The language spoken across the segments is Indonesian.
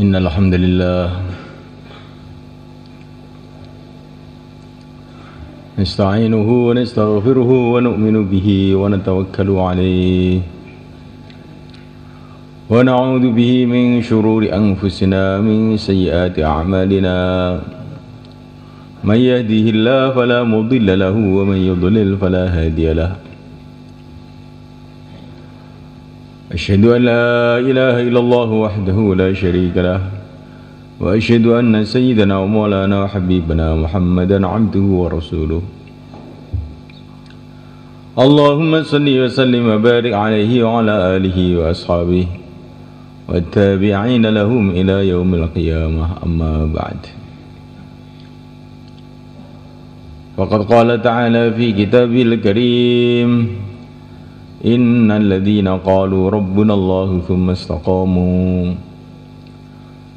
إن الحمد لله نستعينه ونستغفره ونؤمن به ونتوكل عليه ونعوذ به من شرور أنفسنا من سيئات أعمالنا من يهده الله فلا مضل له ومن يضلل فلا هادي له أشهد أن لا إله إلا الله وحده لا شريك له وأشهد أن سيدنا ومولانا وحبيبنا محمدا عبده ورسوله اللهم صل وسلم وبارك عليه وعلى آله وأصحابه والتابعين لهم إلى يوم القيامة أما بعد وقد قال تعالى في كتابه الكريم إن الذين قالوا ربنا الله ثم استقاموا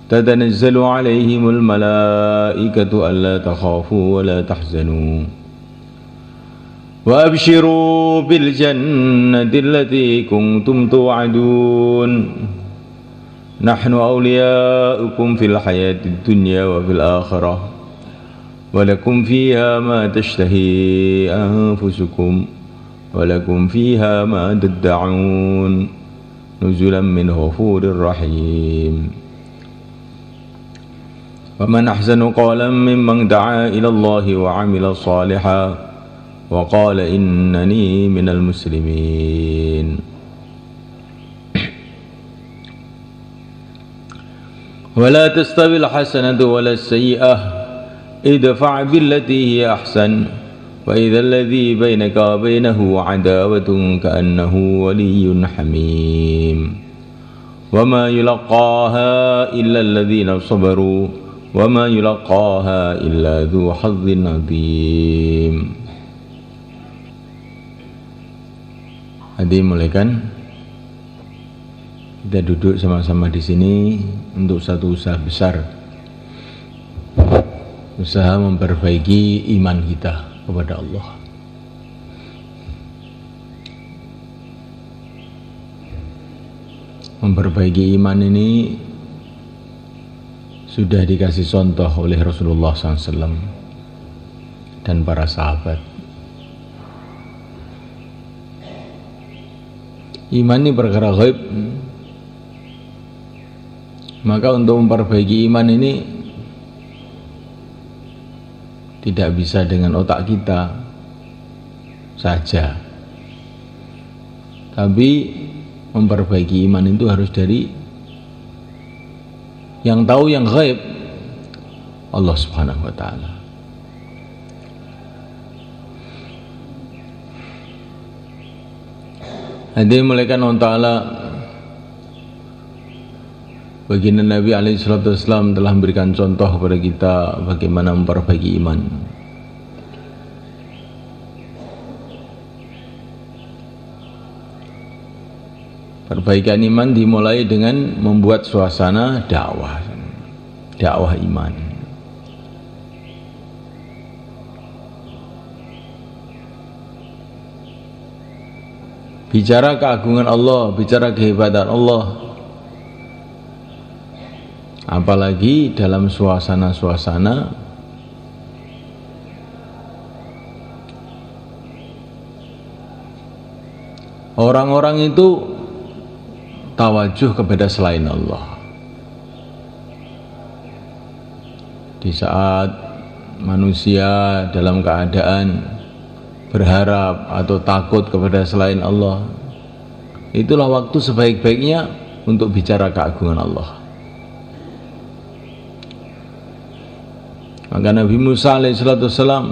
تتنزل عليهم الملائكة ألا تخافوا ولا تحزنوا وأبشروا بالجنة التي كنتم توعدون نحن أولياؤكم في الحياة الدنيا وفي الآخرة ولكم فيها ما تشتهي أنفسكم ولكم فيها ما تدعون نزلا من غفور رحيم ومن أحسن قولا ممن دعا إلى الله وعمل صالحا وقال إنني من المسلمين ولا تستوي الحسنة ولا السيئة ادفع بالتي هي أحسن وإذا الذي بينك وبينه عداوة كأنه ولي حميم وما يلقاها إلا الذين صبروا وما يلقاها إلا ذو حظ عظيم. Hadirin muliakan, kita duduk sama-sama di sini untuk satu usaha besar, usaha memperbaiki iman kita kepada Allah. Memperbaiki iman ini sudah dikasih contoh oleh Rasulullah SAW dan para sahabat. Iman ini perkara ghaib, maka untuk memperbaiki iman ini tidak bisa dengan otak kita saja, tapi memperbaiki iman itu harus dari yang tahu yang ghaib, Allah Subhanahu wa ta'ala. Hadirin muliakan Allah Ta'ala, baginda Nabi SAW telah memberikan contoh kepada kita bagaimana memperbaiki iman. Perbaikan iman dimulai dengan membuat suasana dakwah iman. Bicara keagungan Allah, bicara kehebatan Allah, apalagi dalam suasana-suasana orang-orang itu tawajuh kepada selain Allah. Di saat manusia dalam keadaan berharap atau takut kepada selain Allah, itulah waktu sebaik-baiknya untuk bicara keagungan Allah. Maka Nabi Musa alaihissalam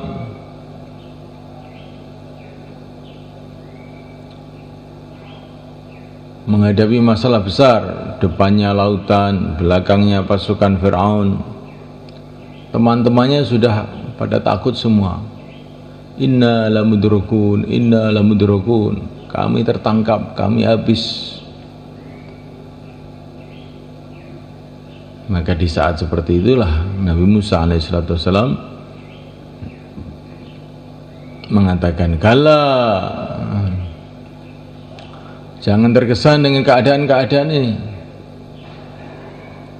menghadapi masalah besar, depannya lautan, belakangnya pasukan Fir'aun. Teman-temannya sudah pada takut semua. Inna lamudrakun, kami tertangkap, kami habis. Maka di saat seperti itulah Nabi Musa alaihissalam mengatakan, kala, jangan terkesan dengan keadaan-keadaan ini.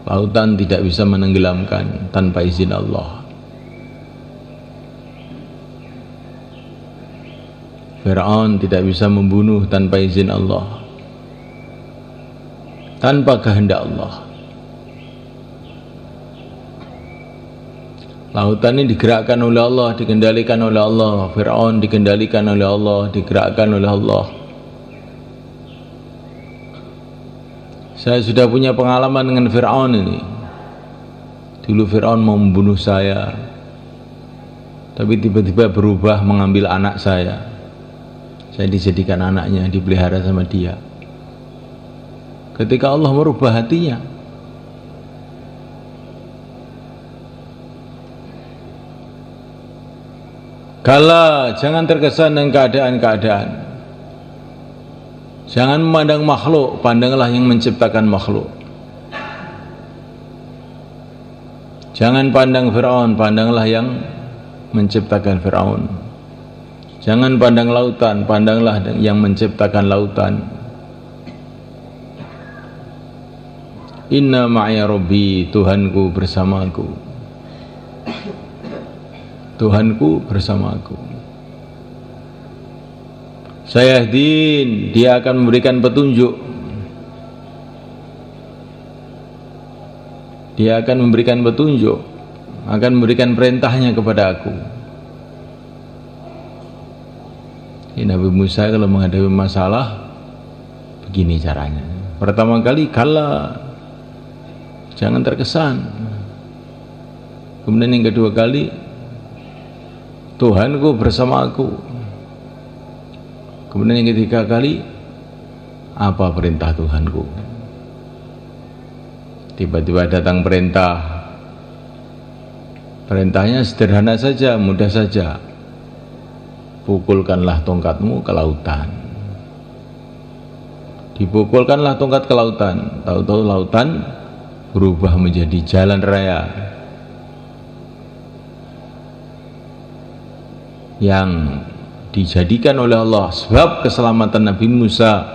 Lautan tidak bisa menenggelamkan tanpa izin Allah. Fir'aun tidak bisa membunuh tanpa izin Allah, tanpa kehendak Allah. Lautan ini digerakkan oleh Allah, dikendalikan oleh Allah. Fir'aun dikendalikan oleh Allah, digerakkan oleh Allah. Saya sudah punya pengalaman dengan Fir'aun ini. Dulu Fir'aun mau membunuh saya, tapi tiba-tiba berubah mengambil anak saya. Saya dijadikan anaknya, dipelihara sama dia. Ketika Allah merubah hatinya, kala jangan terkesan dengan keadaan-keadaan. Jangan memandang makhluk, pandanglah yang menciptakan makhluk. Jangan pandang Fir'aun, pandanglah yang menciptakan Fir'aun. Jangan pandang lautan, pandanglah yang menciptakan lautan. Inna ma'ya Rabbi, Tuhanku bersamaku. Tuhanku bersamaku. Sayahdin, dia akan memberikan petunjuk. Dia akan memberikan petunjuk, akan memberikan perintahnya kepada aku. Nabi Musa kalau menghadapi masalah begini caranya. Pertama kali kala, jangan terkesan. Kemudian yang kedua kali, Tuhanku bersama aku. Kemudian yang ketiga kali, apa perintah Tuhanku? Tiba-tiba datang perintah. Perintahnya sederhana saja, mudah saja. Pukulkanlah tongkatmu ke lautan. Dipukulkanlah tongkat ke lautan. Tahu-tahu lautan berubah menjadi jalan raya yang dijadikan oleh Allah sebab keselamatan Nabi Musa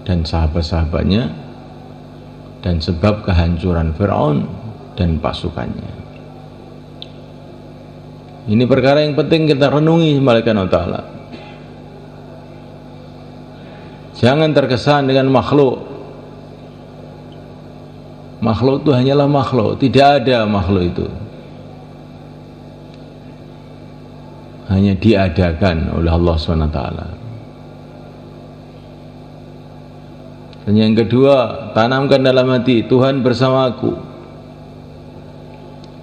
dan sahabat-sahabatnya, dan sebab kehancuran Fir'aun dan pasukannya. Ini perkara yang penting kita renungi malaikat Allah. Jangan terkesan dengan makhluk. Makhluk itu hanyalah makhluk, tidak ada makhluk itu. Hanya diadakan oleh Allah SWT. Dan yang kedua, tanamkan dalam hati, Tuhan bersamaku.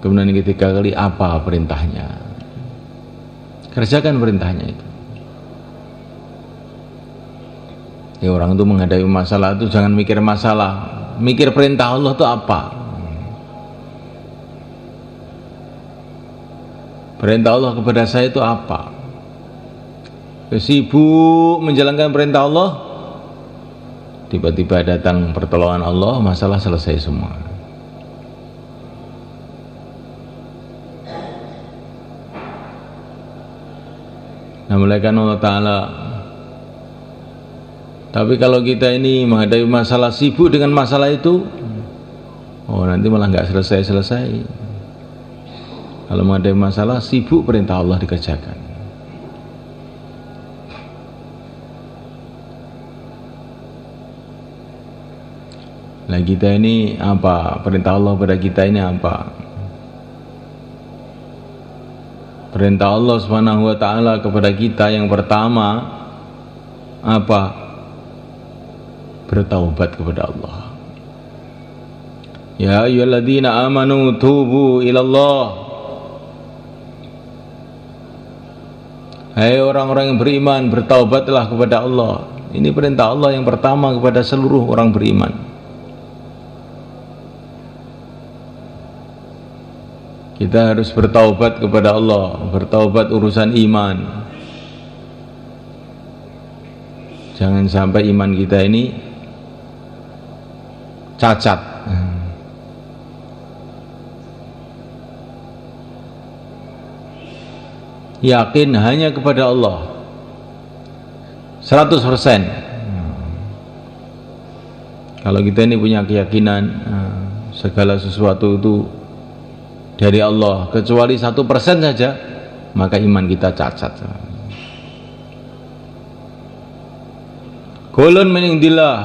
Kemudian yang ketiga kali, apa perintahnya? Kerjakan perintahnya itu. Ya, orang itu menghadapi masalah itu jangan mikir masalah, mikir perintah Allah itu apa. Perintah Allah kepada saya itu apa? Sibuk menjalankan perintah Allah, tiba-tiba datang pertolongan Allah, masalah selesai semua. Nah, malaikat Allah Ta'ala. Tapi kalau kita ini menghadapi masalah, sibuk dengan masalah itu, oh nanti malah nggak selesai-selesai. Kalau menghadapi masalah, sibuk perintah Allah dikerjakan. Nah, kita ini apa? Perintah Allah pada kita ini apa? Perintah Allah Subhanahu wa Ta'ala kepada kita yang pertama apa? Bertaubat kepada Allah. Ya ayyuhalladzina amanu tubu ilallah. Hai orang-orang yang beriman, bertaubatlah kepada Allah. Ini perintah Allah yang pertama kepada seluruh orang beriman. Kita harus bertaubat kepada Allah, bertaubat urusan iman. Jangan sampai iman kita ini cacat. Yakin hanya kepada Allah 100%. Kalau kita ini punya keyakinan segala sesuatu itu dari Allah kecuali 1% saja, maka iman kita cacat. Qulun min indillah,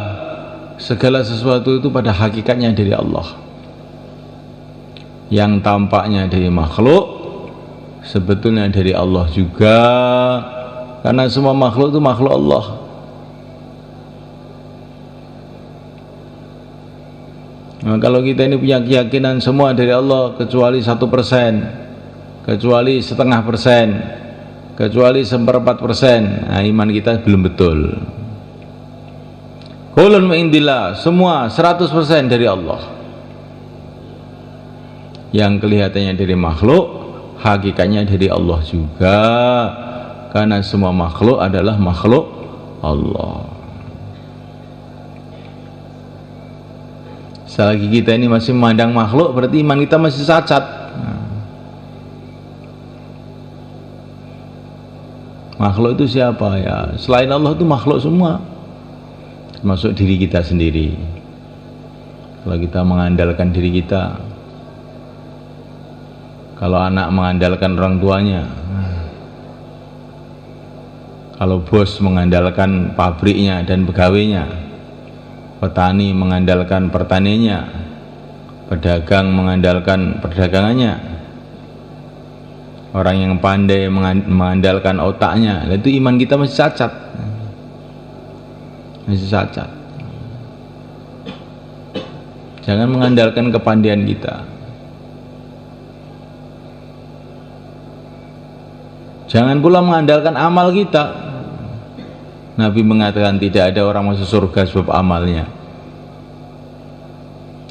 segala sesuatu itu pada hakikatnya dari Allah. Yang tampaknya dari makhluk sebetulnya dari Allah juga, karena semua makhluk itu makhluk Allah. Nah, kalau kita ini punya keyakinan semua dari Allah kecuali 1%, kecuali 0,5%, kecuali 1/4%, nah iman kita belum betul. Qulun min indillah, semua 100% dari Allah. Yang kelihatannya dari makhluk, hakikatnya dari Allah juga, karena semua makhluk adalah makhluk Allah. Selagi kita ini masih memandang makhluk, berarti iman kita masih cacat. Makhluk itu siapa ya? Selain Allah itu makhluk semua, termasuk diri kita sendiri. Kalau kita mengandalkan diri kita, kalau anak mengandalkan orang tuanya, kalau bos mengandalkan pabriknya dan pegawainya, petani mengandalkan pertaniannya, pedagang mengandalkan perdagangannya, orang yang pandai mengandalkan otaknya, itu iman kita masih cacat, masih cacat. Jangan mengandalkan kepandaian kita, jangan pula mengandalkan amal kita. Nabi mengatakan tidak ada orang masuk surga sebab amalnya,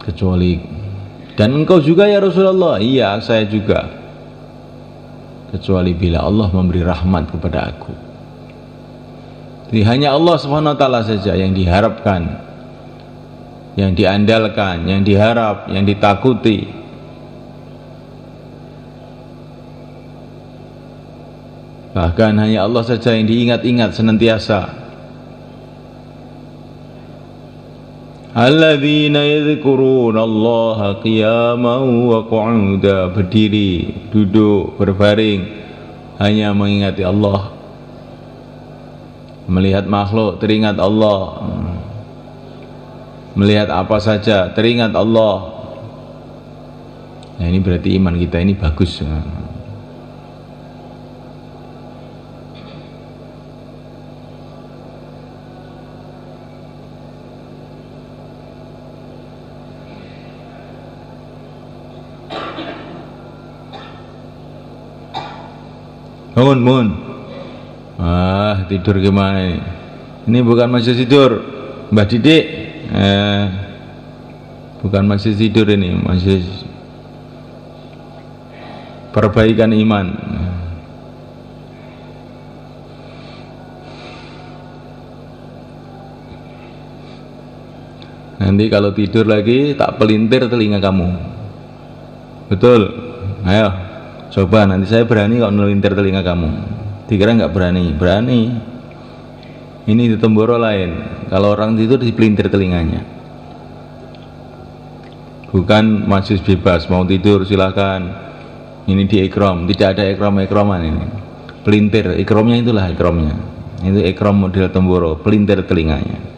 kecuali, dan engkau juga ya Rasulullah, iya saya juga, kecuali bila Allah memberi rahmat kepada aku. Jadi hanya Allah Subhanahu wa ta'ala saja yang diharapkan, yang diandalkan, yang diharap, yang ditakuti. Bahkan hanya Allah saja yang diingat-ingat senantiasa. Alladzina yadhkuruna Allaha qiyaman wa qu'udan, berdiri, duduk, berbaring, hanya mengingati Allah. Melihat makhluk teringat Allah, melihat apa saja teringat Allah. Nah, ini berarti iman kita ini bagus. Bangun. Tidur gimana ini? Ini bukan masjid tidur, Mbah Didik. Bukan masjid tidur ini, masjid perbaikan iman. Nanti kalau tidur lagi tak pelintir telinga kamu. Betul? Ayo coba, nanti saya berani kok melintir telinga kamu. Dikira nggak berani? Berani. Ini di Temboro lain. Kalau orang tidur dipelintir telinganya. Bukan masjid bebas, mau tidur silakan. Ini di ikram, tidak ada ikram-ikraman ini. Pelintir, ikramnya itulah ikramnya. Itu ikram model Temboro, pelintir telinganya.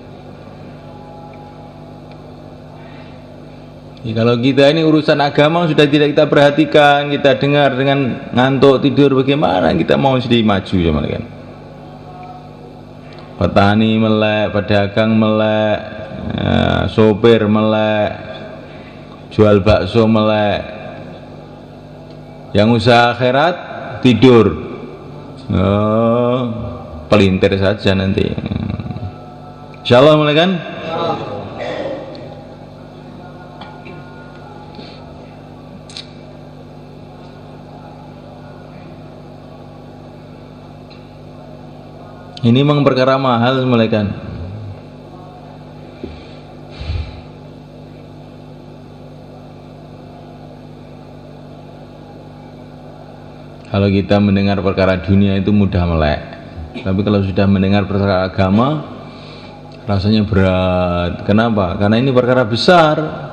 Kalau kita ini urusan agama sudah tidak kita perhatikan, kita dengar dengan ngantuk tidur, bagaimana kita mau sedih maju ya kan? Petani melek, pedagang melek, sopir melek, jual bakso melek, yang usaha akhirat tidur, pelintir saja nanti. Insyaallah mulai kan? Ini memang perkara mahal semulaikan. Kalau kita mendengar perkara dunia itu mudah melek, tapi kalau sudah mendengar perkara agama rasanya berat. Kenapa? Karena ini perkara besar.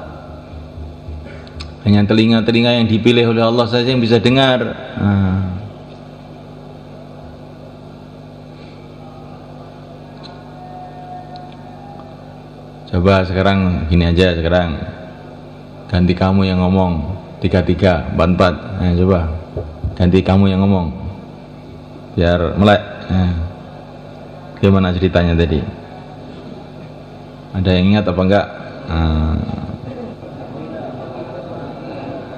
Hanya telinga-telinga yang dipilih oleh Allah saja yang bisa dengar. Coba sekarang gini aja, sekarang ganti kamu yang ngomong 3-3, 4-4. Coba ganti kamu yang ngomong biar melek. Gimana ceritanya tadi? Ada yang ingat apa enggak?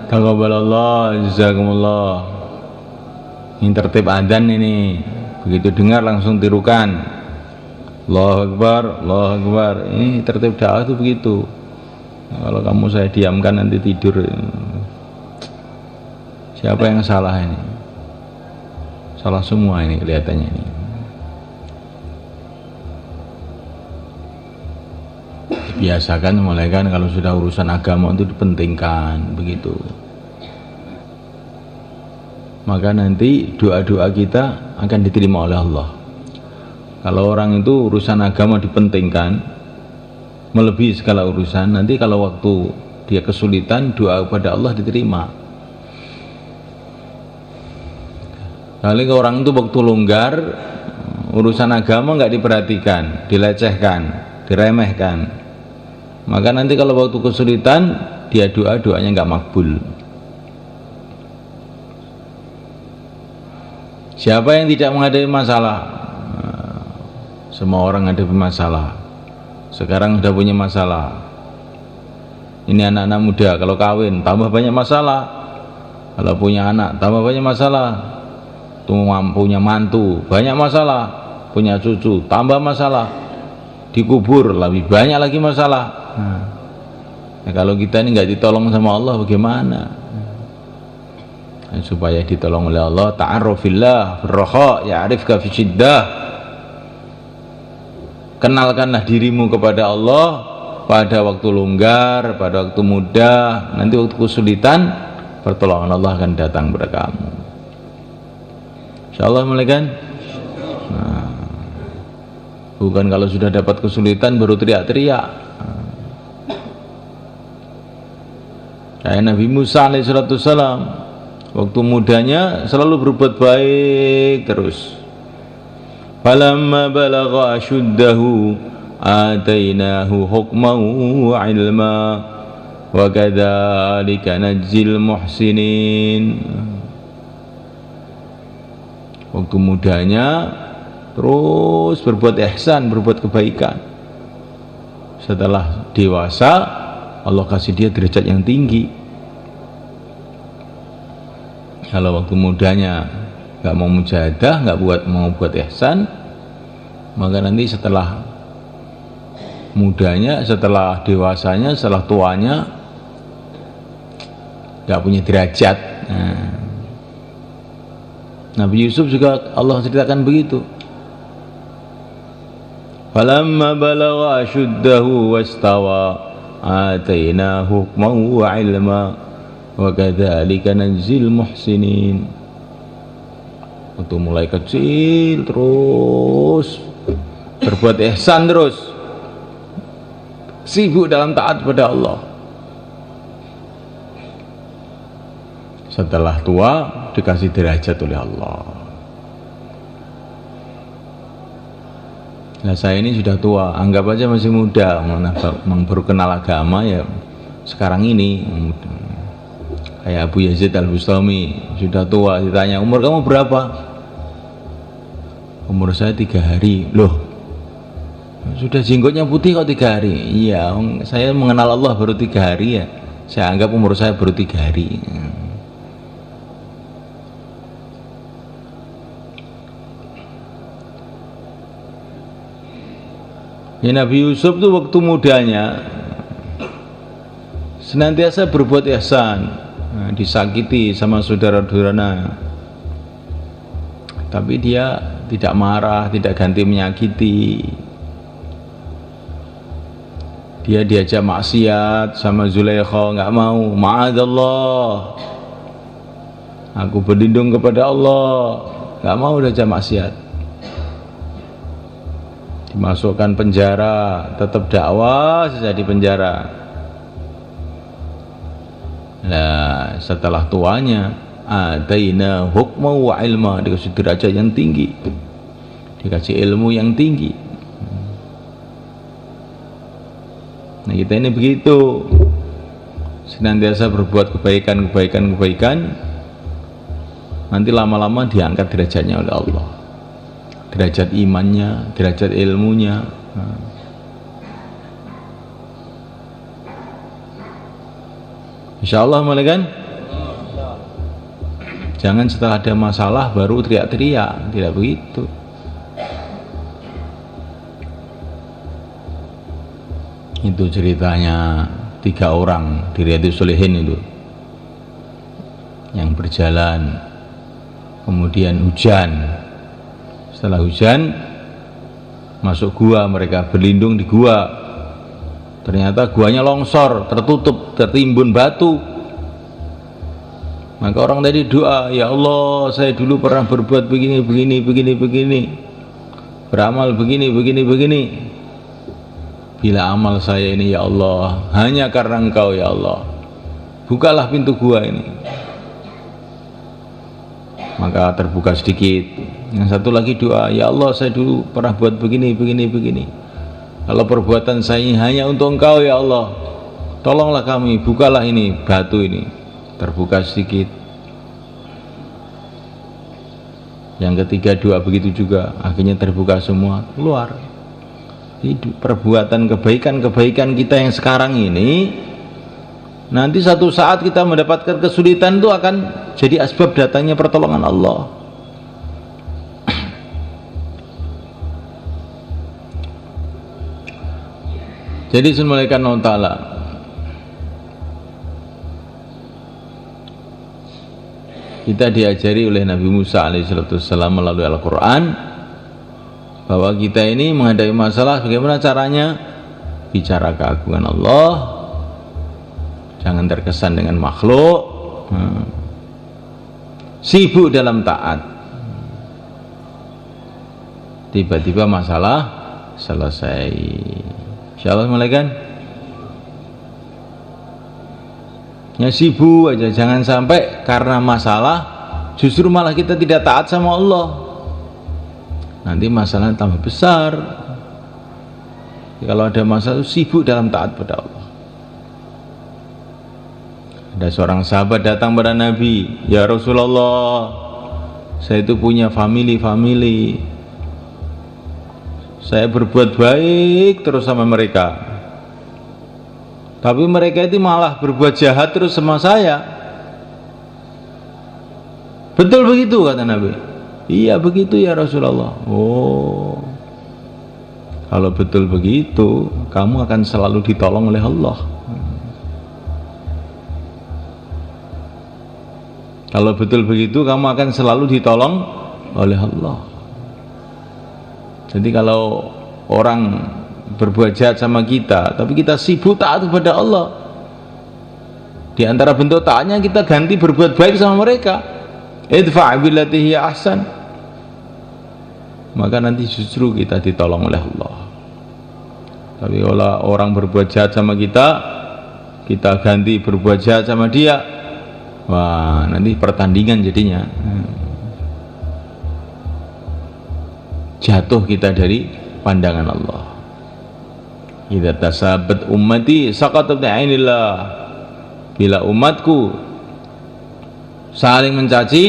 Taqabbalallah, jazakumullah. Ini tertib adzan ini. Begitu dengar langsung tirukan. Allahu Akbar, Allahu Akbar. Ini tertib dakwah itu begitu. Kalau kamu saya diamkan nanti tidur. Siapa yang salah ini? Salah semua ini kelihatannya ini. Biasakan mulai kan kalau sudah urusan agama itu dipentingkan begitu. Maka nanti doa-doa kita akan diterima oleh Allah. Kalau orang itu urusan agama dipentingkan melebihi segala urusan, nanti kalau waktu dia kesulitan doa kepada Allah diterima. Kali orang itu waktu longgar urusan agama nggak diperhatikan, dilecehkan, diremehkan. Maka nanti kalau waktu kesulitan dia doanya nggak makbul. Siapa yang tidak menghadapi masalah? Semua orang menghadapi masalah. Sekarang sudah punya masalah. Ini anak-anak muda kalau kawin tambah banyak masalah. Kalau punya anak tambah banyak masalah. Punya mantu banyak masalah. Punya cucu tambah masalah. Dikubur lebih banyak lagi masalah. Nah, kalau kita ini nggak ditolong sama Allah bagaimana? Supaya ditolong oleh Allah, ta'arufillah firraha ya'rifka fi syiddah. Kenalkanlah dirimu kepada Allah pada waktu longgar, pada waktu muda. Nanti waktu kesulitan pertolongan Allah akan datang kepada kamu. Insyaallah mulai kan? Bukan kalau sudah dapat kesulitan baru teriak-teriak. Kayak Nabi Musa alaihissalam, waktu mudanya selalu berbuat baik terus. Falamma balagha ashuddahu atainahu hukman wa ilma wa kadzalika najzil muhsinin. Waktu mudanya terus berbuat ihsan, berbuat kebaikan. Setelah dewasa Allah kasih dia derajat yang tinggi. Kalau waktu mudanya nggak mau mujahadah, nggak mau buat ihsan, maka nanti setelah mudanya, setelah dewasanya, setelah tuanya nggak punya derajat. Nabi Yusuf juga Allah ceritakan begitu. Falamma balagha ashuddahu wastawa atainahu hukman wa ilma wa kadzalika najzil muhsinin. Waktu mulai kecil terus berbuat ihsan, terus sibuk dalam taat pada Allah. Setelah tua dikasih derajat oleh Allah. Nah saya ini sudah tua, anggap aja masih muda, baru kenal agama ya sekarang ini. Kayak Abu Yazid Al-Bustami sudah tua, ditanya umur kamu berapa? Umur saya 3 hari. Loh, sudah jenggotnya putih kok 3 hari? Iya, saya mengenal Allah baru 3 hari ya, saya anggap umur saya baru 3 hari. Ya, Nabi Yusuf tuh waktu mudanya senantiasa berbuat ihsan, disakiti sama saudara-saudaranya, tapi dia tidak marah, tidak ganti menyakiti. Dia diajak maksiat sama Zulaikha, nggak mau. Ma'adzallah, aku berlindung kepada Allah, nggak mau diajak maksiat. Dimasukkan penjara, tetap dakwah saja di penjara. Nah, setelah tuanya, ataina hukma wa ilma, dikasih derajat yang tinggi, dikasih ilmu yang tinggi. Nah, kita ini begitu, senantiasa berbuat kebaikan, nanti lama-lama diangkat derajatnya oleh Allah, derajat imannya, derajat ilmunya. Insyaallah, kan? Jangan setelah ada masalah baru teriak-teriak, tidak begitu. Itu ceritanya 3 orang di Riyadhus Shalihin itu yang berjalan, kemudian hujan. Setelah hujan masuk gua, mereka berlindung di gua, ternyata guanya longsor, tertutup, tertimbun batu. Maka orang tadi doa, ya Allah, saya dulu pernah berbuat begini, beramal begini. Bila amal saya ini, ya Allah, hanya karena Engkau, ya Allah, bukalah pintu gua ini. Maka terbuka sedikit. Yang satu lagi doa, ya Allah, saya dulu pernah buat begini. Kalau perbuatan saya ini hanya untuk Engkau, ya Allah, tolonglah kami, bukalah ini batu ini. Terbuka sedikit. Yang ketiga doa begitu juga, akhirnya terbuka semua, keluar. Perbuatan kebaikan kita yang sekarang ini, nanti satu saat kita mendapatkan kesulitan, itu akan jadi asbab datangnya pertolongan Allah. Jadi semulaikan Allah Ta'ala, kita diajari oleh Nabi Musa alaihissalam melalui Al-Quran bahwa kita ini menghadapi masalah bagaimana caranya bicara keagungan Allah, jangan terkesan dengan makhluk, sibuk dalam taat, tiba-tiba masalah selesai. Insyaallah, kan? Ya sibuk aja, jangan sampai karena masalah justru malah kita tidak taat sama Allah, nanti masalahnya tambah besar. Kalau ada masalah, sibuk dalam taat pada Allah. Ada seorang sahabat datang pada Nabi, ya Rasulullah, saya itu punya family, saya berbuat baik terus sama mereka, tapi mereka itu malah berbuat jahat terus sama saya. Betul begitu, kata Nabi. Iya begitu ya Rasulullah. Oh, kalau betul begitu, kamu akan selalu ditolong oleh Allah. Kalau betul begitu, kamu akan selalu ditolong oleh Allah. Jadi kalau orang berbuat jahat sama kita, tapi kita sibuk taat kepada Allah, di antara bentuk taatnya kita ganti berbuat baik sama mereka. Idfa' billati hiya ahsan, maka nanti justru kita ditolong oleh Allah. Tapi kalau orang berbuat jahat sama kita, kita ganti berbuat jahat sama dia, wah, nanti pertandingan jadinya. Jatuh kita dari pandangan Allah. Idza tasabat ummati saqatat ainillah. Bila umatku saling mencaci,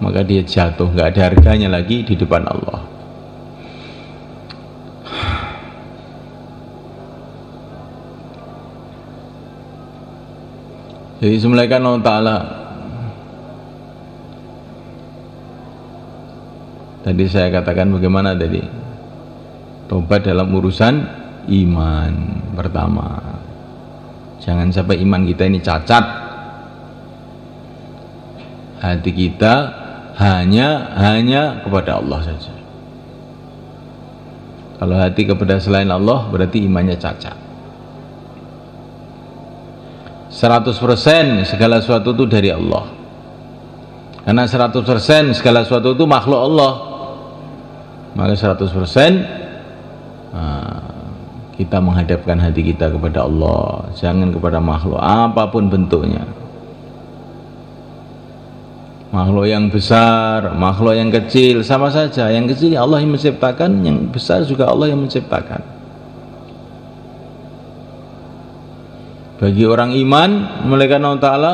maka dia jatuh, nggak ada harganya lagi di depan Allah. Jadi semulaikan Allah Ta'ala, tadi saya katakan bagaimana tadi tobat dalam urusan iman. Pertama, jangan sampai iman kita ini cacat, hati kita hanya kepada Allah saja. Kalau hati kepada selain Allah, berarti imannya cacat. 100% segala sesuatu itu dari Allah, karena 100% segala sesuatu itu makhluk Allah, maka 100% kita menghadapkan hati kita kepada Allah, jangan kepada makhluk apapun bentuknya. Makhluk yang besar, makhluk yang kecil, sama saja. Yang kecil Allah yang menciptakan, yang besar juga Allah yang menciptakan. Bagi orang iman, malaikat Allah Ta'ala,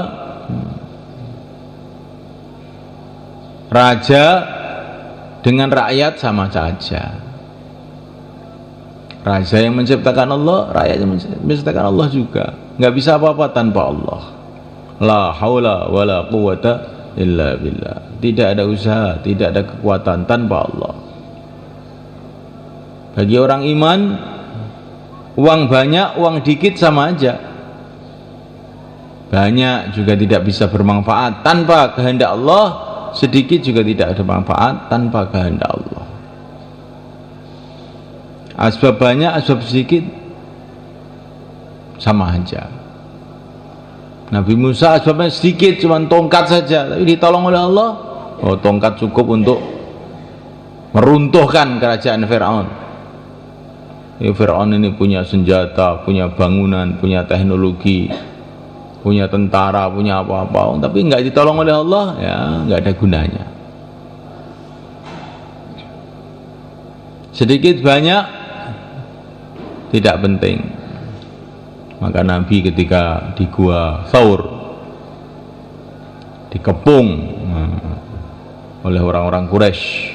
raja dengan rakyat sama saja. Raja yang menciptakan Allah, rakyat yang menciptakan Allah juga. Nggak bisa apa-apa tanpa Allah. La haula wala quwata illa billah. Tidak ada usaha, tidak ada kekuatan tanpa Allah. Bagi orang iman, uang banyak, uang dikit sama aja. Banyak juga tidak bisa bermanfaat tanpa kehendak Allah, sedikit juga tidak ada manfaat tanpa kehendak Allah. Asbab banyak, asbab sedikit sama aja. Nabi Musa asbabnya sedikit, cuma tongkat saja, tapi ditolong oleh Allah. Oh, tongkat cukup untuk meruntuhkan kerajaan Fir'aun. Ya, Fir'aun ini punya senjata, punya bangunan, punya teknologi, punya tentara, punya apa-apa, tapi nggak ditolong oleh Allah, ya nggak ada gunanya. Sedikit banyak tidak penting. Maka Nabi ketika di gua Thaur dikepung oleh orang-orang Quraisy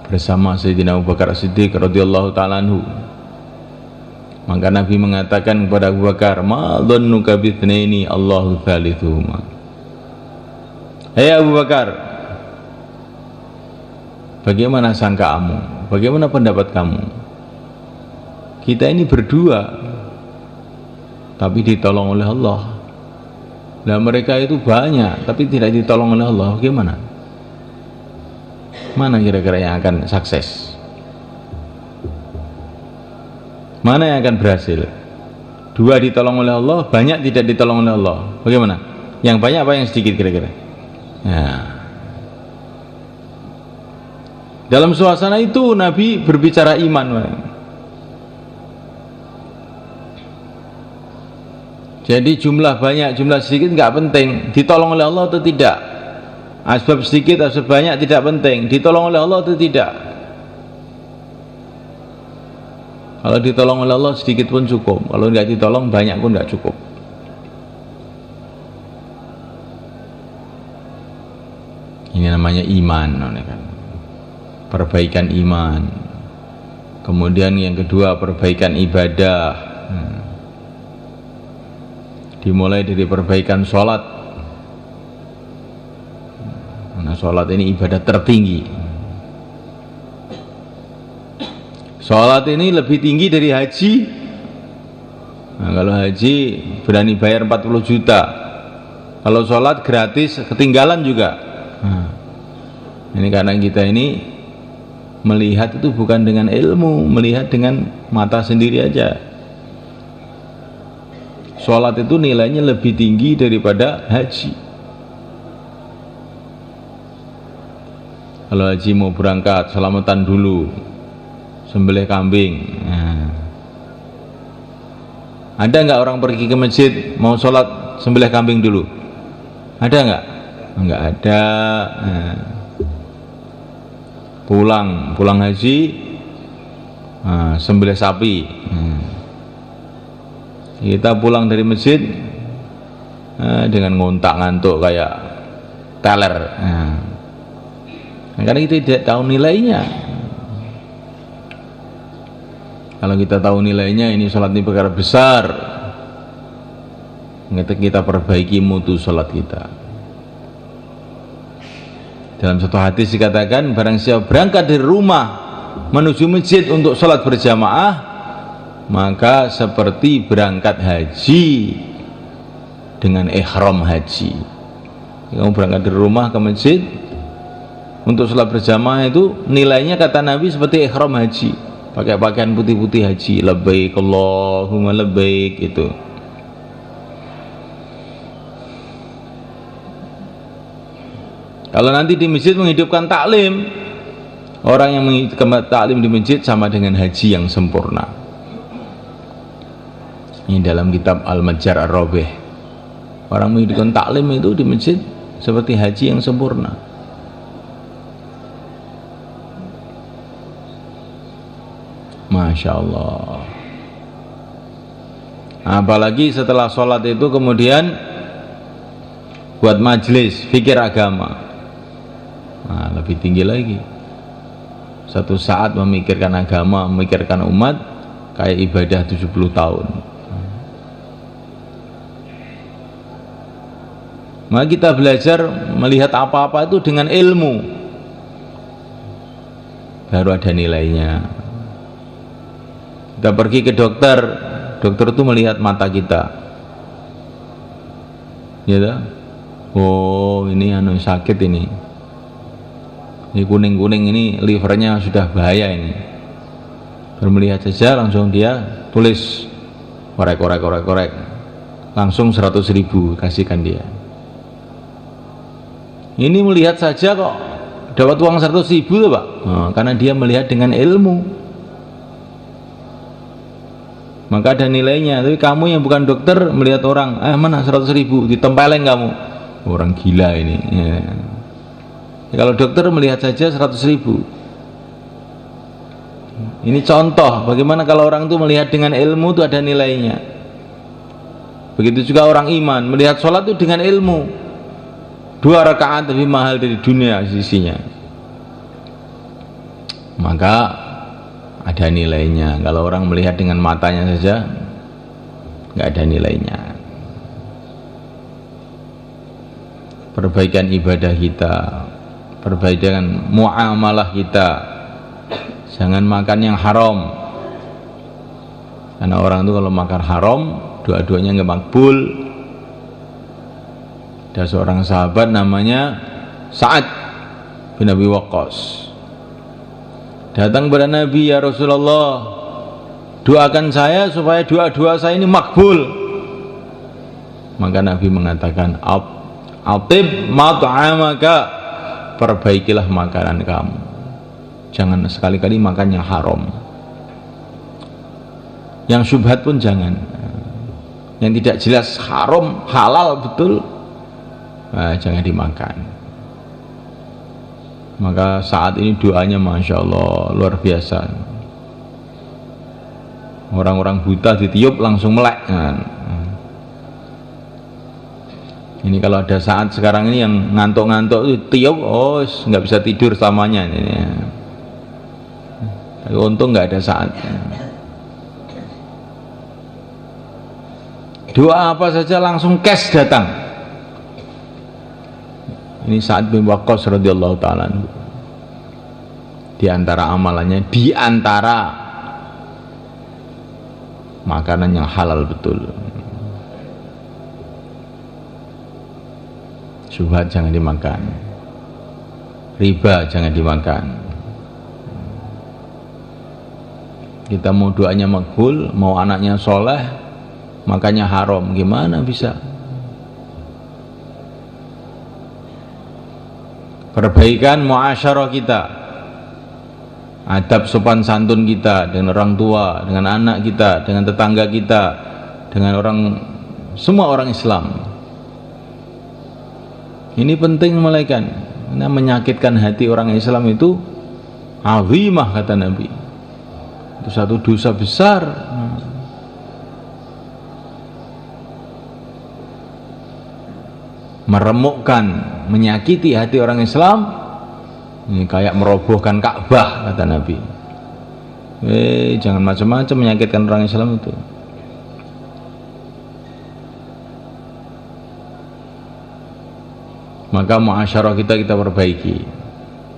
bersama Sayyidina Abu Bakar Siddiq radhiyallahu ta'ala anhu, maka Nabi mengatakan kepada Abu Bakar, ma dhannuka bitsnaini Allahu thalithuhuma. Hei Abu Bakar, bagaimana sangkaanmu, bagaimana pendapat kamu? Kita ini berdua tapi ditolong oleh Allah. Nah, mereka itu banyak tapi tidak ditolong oleh Allah. Bagaimana? Mana kira-kira yang akan sukses? Mana yang akan berhasil? Dua ditolong oleh Allah, banyak tidak ditolong oleh Allah. Bagaimana? Yang banyak apa yang sedikit kira-kira? Ya. Dalam suasana itu Nabi berbicara iman. Jadi jumlah banyak, jumlah sedikit nggak penting, ditolong oleh Allah atau tidak. Asbab sedikit, asbab banyak tidak penting, ditolong oleh Allah atau tidak. Kalau ditolong oleh Allah sedikit pun cukup, kalau nggak ditolong banyak pun nggak cukup. Ini namanya iman, perbaikan iman. Kemudian yang kedua, perbaikan ibadah. Dimulai dari perbaikan sholat. Nah, sholat ini ibadah tertinggi. Sholat ini lebih tinggi dari haji. Nah, kalau haji berani bayar 40 juta, kalau sholat gratis, ketinggalan juga. Nah, ini karena kita ini melihat itu bukan dengan ilmu, melihat dengan mata sendiri aja. Sholat itu nilainya lebih tinggi daripada haji. Kalau haji mau berangkat, selamatan dulu, sembelih kambing. Nah, ada nggak orang pergi ke masjid mau sholat sembelih kambing dulu? Ada nggak? Nggak ada. Nah, pulang haji, sembelih sapi. Kita pulang dari masjid dengan ngontak ngantuk kayak teler. Karena kita tidak tahu nilainya. Kalau kita tahu nilainya, ini sholat ini perkara besar, kita perbaiki mutu sholat kita. Dalam satu hadis dikatakan, barang siapa berangkat dari rumah menuju masjid untuk sholat berjamaah, maka seperti berangkat haji dengan ihram haji. Kamu berangkat dari rumah ke masjid untuk sholat berjamaah, itu nilainya kata Nabi seperti ihram haji, pakai pakaian putih-putih haji, labbaik Allahumma labbaik. Itu kalau nanti di masjid menghidupkan taklim, Orang yang mengikuti taklim di masjid sama dengan haji yang sempurna. Ini dalam kitab Al-Majjar Ar-Rabih. Orang mengikuti taklim itu di masjid seperti haji yang sempurna. Masya Allah. Apalagi setelah sholat itu kemudian buat majelis fikir agama, nah, lebih tinggi lagi. Satu saat memikirkan agama, memikirkan umat, kayak ibadah 70 tahun. Maka kita belajar melihat apa-apa itu dengan ilmu, baru ada nilainya. Kita pergi ke dokter, dokter itu melihat mata kita, ya, oh ini anu sakit ini kuning-kuning ini livernya sudah bahaya ini. Baru melihat saja langsung dia tulis korek, langsung 100.000 kasihkan dia. Ini melihat saja kok dapat uang 100.000 tuh Pak, karena dia melihat dengan ilmu. Maka ada nilainya. Tapi kamu yang bukan dokter melihat orang, mana 100.000, ditempelin kamu, orang gila ini ya. Kalau dokter melihat saja 100.000. Ini contoh bagaimana kalau orang itu melihat dengan ilmu itu ada nilainya. Begitu juga orang iman melihat sholat itu dengan ilmu, 2 rakaat lebih mahal dari dunia sisinya. Maka ada nilainya. Kalau orang melihat dengan matanya saja nggak ada nilainya. Perbaikan ibadah kita, perbaikan muamalah kita, jangan makan yang haram. Karena orang itu kalau makan haram, dua-duanya nggak makbul. Ada seorang sahabat namanya Sa'ad bin Abi Waqqas, datang kepada Nabi, ya Rasulullah, doakan saya supaya doa-doa saya ini makbul. Maka Nabi mengatakan, atib mat'amaka, perbaikilah makanan kamu, jangan sekali-kali makan yang haram, yang syubhat pun jangan, yang tidak jelas haram halal betul, jangan dimakan. Maka saat ini doanya Masya Allah luar biasa. Orang-orang buta ditiup langsung melek. Ini kalau ada saat sekarang ini yang ngantuk-ngantuk itu tiup, oh nggak bisa tidur selamanya ini. Tapi untung nggak ada saat. Doa apa saja langsung cash datang. Ini Sa'ad bin Waqqas radhiyallahu ta'ala. Di antara amalannya, di antara makanan yang halal betul. Syubhat jangan dimakan, riba jangan dimakan. Kita mau doanya makbul, mau anaknya soleh, makannya haram, gimana bisa? Perbaikan muasyarah kita, adab sopan santun kita dengan orang tua, dengan anak kita, dengan tetangga kita, dengan semua orang Islam. Ini penting malaikat. Karena menyakitkan hati orang Islam itu azimah, kata Nabi. Itu satu dosa besar. Meremukkan, menyakiti hati orang Islam, ini kayak merobohkan Ka'bah, kata Nabi. Jangan macam-macam menyakitkan orang Islam itu. Maka muasyarah kita perbaiki.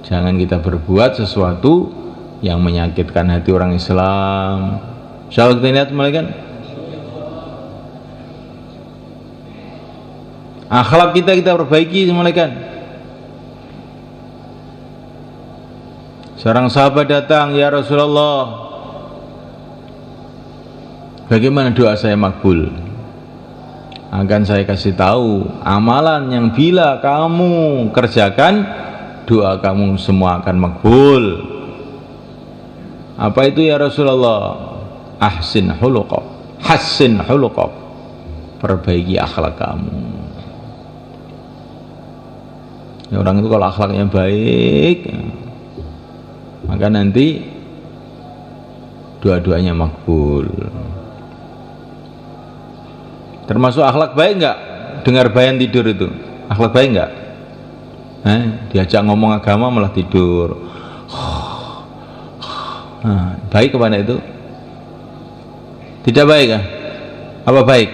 Jangan kita berbuat sesuatu yang menyakitkan hati orang Islam. Insyaallah kita lihat malaikat. Akhlak kita perbaiki malaikat. Seorang sahabat datang, ya Rasulullah, bagaimana doa saya makbul? Akan saya kasih tahu amalan yang bila kamu kerjakan, doa kamu semua akan makbul. Apa itu ya Rasulullah? Ahsin huluqak, hassin huluqak, perbaiki akhlak kamu. Ya, orang itu kalau akhlaknya baik, maka nanti dua-duanya makbul. Termasuk akhlak baik enggak? Dengar bayan tidur itu akhlak baik enggak? Diajak ngomong agama malah tidur. Baik kepada itu? Tidak baik kan? Apa baik?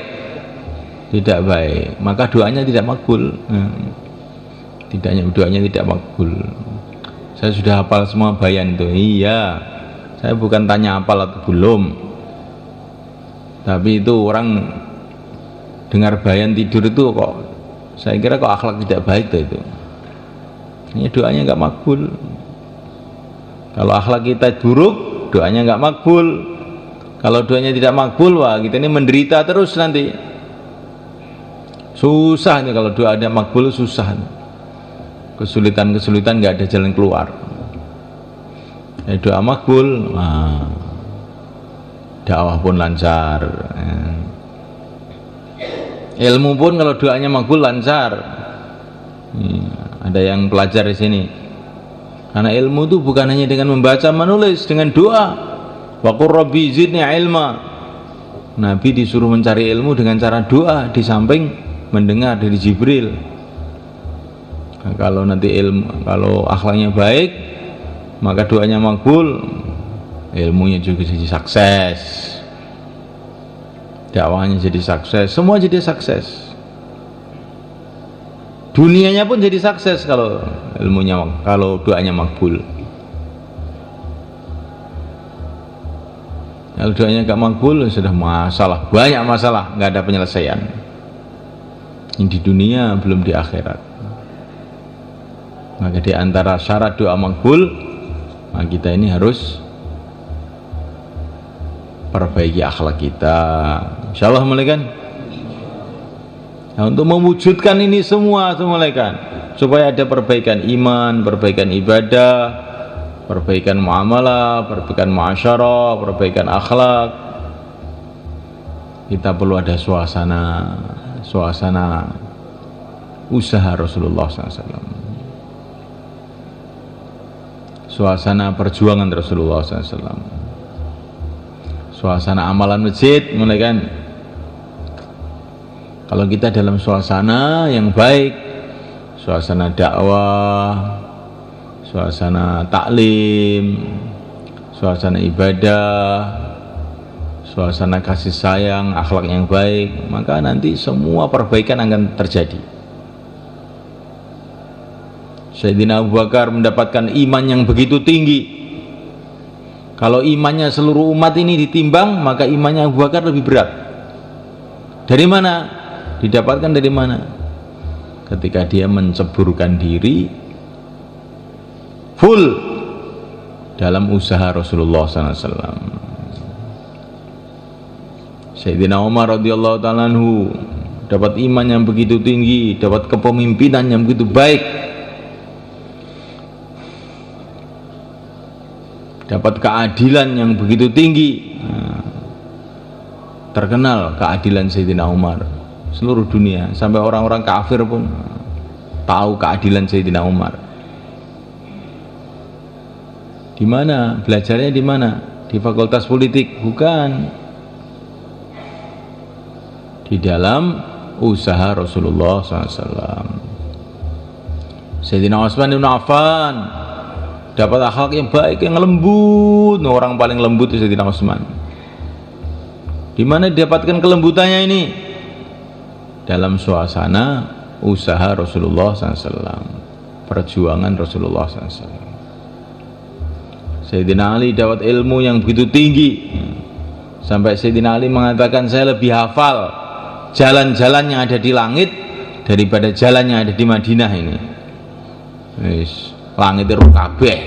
Tidak baik, maka doanya tidak makbul. Doanya tidak makbul. Saya sudah hafal semua bayan itu. Iya, saya bukan tanya hafal atau belum, tapi itu orang dengar bayan tidur itu kok, saya kira kok akhlak tidak baik tuh itu. Ini doanya nggak makbul. Kalau akhlak kita buruk, doanya nggak makbul. Kalau doanya tidak makbul, wah kita ini menderita terus nanti. Susah nih kalau doa ada makbul, susah. Kesulitan-kesulitan nggak ada jalan keluar. Doa makbul, dakwah pun lancar. Ilmu pun kalau doanya makbul lancar. Ada yang pelajar di sini. Karena ilmu itu bukan hanya dengan membaca, menulis, dengan doa. Wa qur rabbi zidni ilma. Nabi disuruh mencari ilmu dengan cara doa, di samping mendengar dari Jibril. Nah, kalau nanti kalau akhlaknya baik, maka doanya makbul, ilmunya juga jadi sukses, dakwahnya jadi sukses, semua jadi sukses. Dunianya pun jadi sukses kalau kalau doanya makbul. Kalau doanya gak makbul, sudah masalah, banyak masalah, gak ada penyelesaian. Ini di dunia, belum di akhirat. Maka di antara syarat doa makbul, maka kita ini harus perbaiki akhlak kita. Insyaallah mulaikan. Nah, untuk mewujudkan ini semua mulaikan, supaya ada perbaikan iman, perbaikan ibadah, perbaikan muamalah, perbaikan muasyarah, perbaikan akhlak, kita perlu ada suasana usaha Rasulullah SAW, suasana perjuangan Rasulullah SAW, suasana amalan masjid. Mulai kan, kalau kita dalam suasana yang baik, suasana dakwah, suasana taklim, suasana ibadah, suasana kasih sayang, akhlak yang baik, maka nanti semua perbaikan akan terjadi. Sayyidina Abu Bakar mendapatkan iman yang begitu tinggi. Kalau imannya seluruh umat ini ditimbang, maka imannya Abu Bakar lebih berat. Dari mana? Didapatkan dari mana? Ketika dia menceburkan diri full dalam usaha Rasulullah SAW. Sayyidina Umar radhiyallahu ta'ala anhu dapat iman yang begitu tinggi, dapat kepemimpinan yang begitu baik, dapat keadilan yang begitu tinggi. Terkenal keadilan Sayyidina Umar, seluruh dunia, sampai orang-orang kafir pun tahu keadilan Sayyidina Umar. Di mana belajarnya? Di mana? Di fakultas politik? Bukan. Di dalam usaha Rasulullah SAW. Sayyidina Utsman bin Affan dapat akhlak yang baik, yang lembut. Orang paling lembut itu Sayyidina Utsman. Di mana didapatkan kelembutannya ini? Dalam suasana usaha Rasulullah SAW, perjuangan Rasulullah SAW. Sayyidina Ali dapat ilmu yang begitu tinggi, sampai Sayyidina Ali mengatakan, saya lebih hafal jalan-jalan yang ada di langit daripada jalan yang ada di Madinah ini. Langit itu kabeh.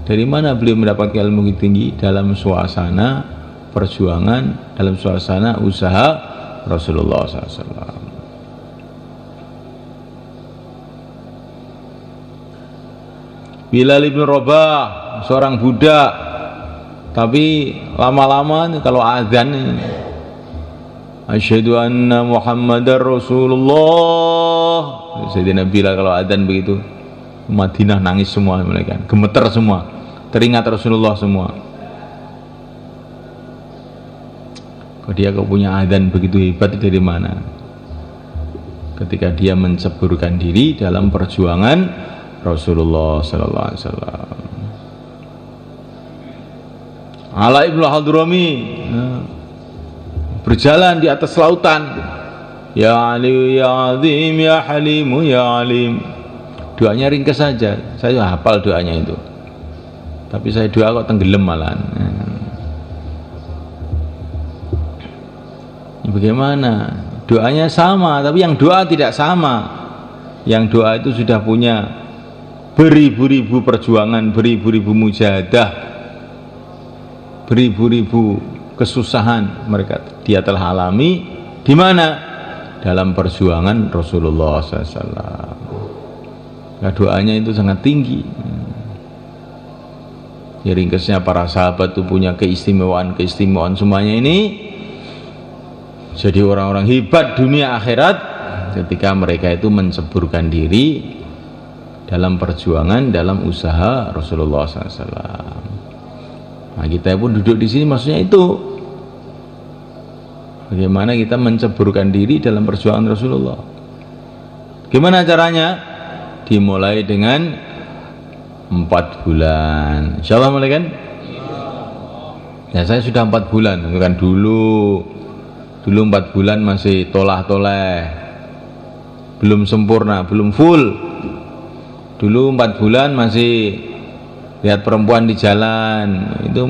Dari mana beliau mendapatkan ilmu yang tinggi? Dalam suasana perjuangan, dalam suasana usaha Rasulullah SAW. Bilal ibn Rabah, seorang budak, tapi lama-lama kalau azan, asyhadu anna Muhammadar Rasulullah, Sayyidina Bilal kalau azan begitu, Madinah nangis semua mereka, gemeter semua, teringat Rasulullah semua. Kok dia punya azan begitu hebat dari mana? Ketika dia menceburkan diri dalam perjuangan Rasulullah sallallahu alaihi wasallam. Ala ibnu Hadrami berjalan di atas lautan, ya Ali ya Azim ya Halimu ya Alim. Doanya ringkas saja, saya hafal doanya itu, tapi saya doa kok tenggelam malahan. Bagaimana? Doanya sama, tapi yang doa tidak sama. Yang doa itu sudah punya beribu-ribu perjuangan, beribu-ribu mujahadah, beribu-ribu kesusahan mereka dia telah alami. Di mana? Dalam perjuangan Rasulullah SAW. Nah, doanya itu sangat tinggi. Ya, ringkasnya para sahabat itu punya keistimewaan semuanya ini. Jadi orang-orang hebat dunia akhirat ketika mereka itu menceburkan diri dalam perjuangan, dalam usaha Rasulullah SAW. Nah, kita pun duduk di sini maksudnya itu, bagaimana kita menceburkan diri dalam perjuangan Rasulullah. Gimana caranya? Dimulai dengan 4 bulan. Insyaallah mulai kan? Ya, saya sudah 4 bulan, bukan dulu 4 bulan masih tolah-toleh, belum sempurna, belum full. Dulu 4 bulan masih lihat perempuan di jalan, itu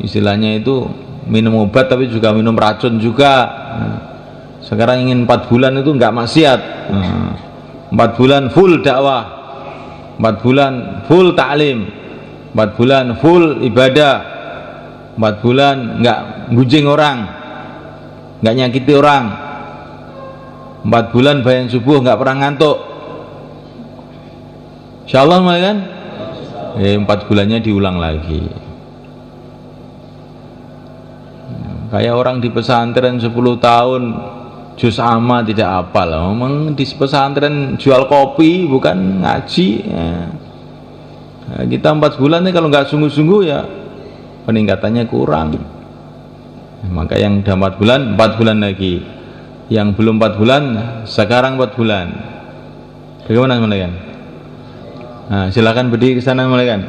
istilahnya itu minum obat tapi juga minum racun juga. Sekarang ingin 4 bulan itu enggak maksiat. 4 bulan full dakwah, 4 bulan full ta'lim, 4 bulan full ibadah, 4 bulan enggak gunjing orang, nggak nyakiti orang, 4 bulan bayan subuh nggak pernah ngantuk. Insyaallah mulai kan? 4 bulannya diulang lagi. Kayak orang di pesantren 10 tahun juz amma tidak hafal. Memang di pesantren jual kopi bukan ngaji. Nah, kita 4 bulan nih kalau nggak sungguh-sungguh ya peningkatannya kurang. Maka yang udah 4 bulan lagi, yang belum 4 bulan sekarang 4 bulan. Bagaimana mulai kan? Nah, silakan berdiri ke sana mulai kan.